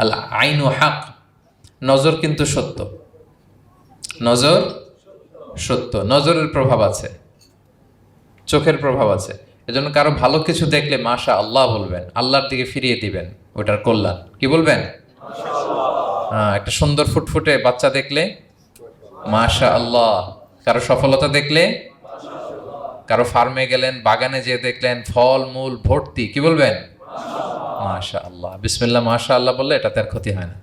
আল আইনু হক, নজর কিন্তু সত্য, নজর সত্য, নজরের প্রভাব আছে, চোখের প্রভাব আছে। এজন্য কারো ভালো কিছু দেখলে মাশা আল্লাহ বলবেন, আল্লাহর দিকে ফিরিয়ে দিবেন ওটার কল্যাণ। কি বলবেন? একটা সুন্দর ফুটফুটে বাচ্চা দেখলে মাশা আল্লাহ, কারো সফলতা দেখলে, কারো ফার্মে গেলেন, বাগানে যেয়ে দেখলেন ফল মূল ভর্তি, কি বলবেন? মাশা আল্লাহ, বিসমিল্লাহ মাশা আল্লাহ বললে এটাতে আর ক্ষতি হয় না।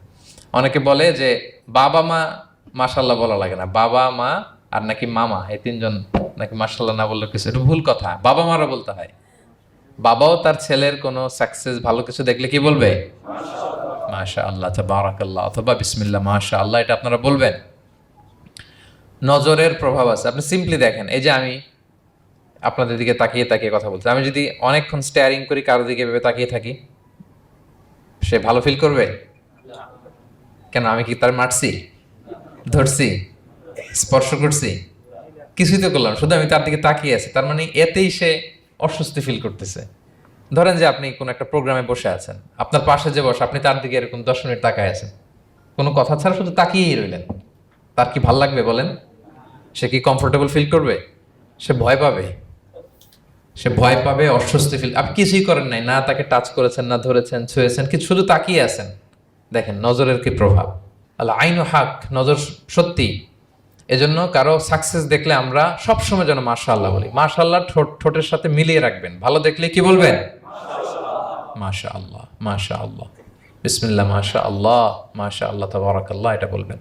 অনেকে বলে যে বাবা মা মাশাল্লাহ বলা লাগে না, বাবা মা আর নাকি মামা, এই তিনজন নাকি মাশাল্লাহ না বললে কিছু, এটা ভুল কথা। বাবা মারা বলতে হয়। বাবাও তার ছেলের কোনো সাকসেস ভালো কিছু দেখলে কি বলবে? মাশা আল্লাহ, তাবারাকাল্লাহ, অথবা বিসমিল্লাহ মাশা আল্লাহ, এটা আপনারা বলবেন। নজরের প্রভাব আছে। আপনি সিম্পলি দেখেন, এই যে আমি আপনাদের দিকে তাকিয়ে তাকিয়ে কথা বলছি, আমি যদি অনেকক্ষণ স্টেয়ারিং করি, কারো দিকে ভেবে তাকিয়ে থাকি, সে ভালো ফিল করবে? কেন, আমি কি তার মারছি, ধরছি, স্পর্শ করছি? কিছুই তো করলাম, শুধু আমি তার দিকে তাকিয়ে আছি, তার মানে এতেই সে অস্বস্তি ফিল করতেছে। ধরেন যে আপনি কোন একটা প্রোগ্রামে বসে আছেন, আপনার পাশে যে বসে, আপনি তার দিকে এরকম 10 মিনিট তাকায় আছেন, কোনো কথা ছাড়া শুধু তাকিয়েই রইলেন, তার কি ভাল লাগবে বলেন? সে কি কমফোর্টেবল ফিল করবে? সে ভয় পাবে, সে ভয় পাবে, অস্বস্তি ফিল। আপনি কিছুই করেন নাই, না তাকে টাচ করেছেন, না ধরেছেন, ছুঁয়েছেন, কিছু, শুধু তাকিয়ে আছেন। দেখেন নজরের কি প্রভাব। আল্লাহ আইনু হক, নজর সত্যি। এজন্য কারো সাকসেস দেখলে আমরা সবসময় যেন মাশাআল্লাহ বলি। মাশাআল্লাহ ঠোঁটের সাথে মিলিয়ে রাখবেন। ভালো দেখলে কি বলবেন? মাশাআল্লাহ, মাশাআল্লাহ, বিসমিল্লাহ মাশাআল্লাহ, মাশাআল্লাহ, তাবারাকাল্লাহ, এটা বলবেন।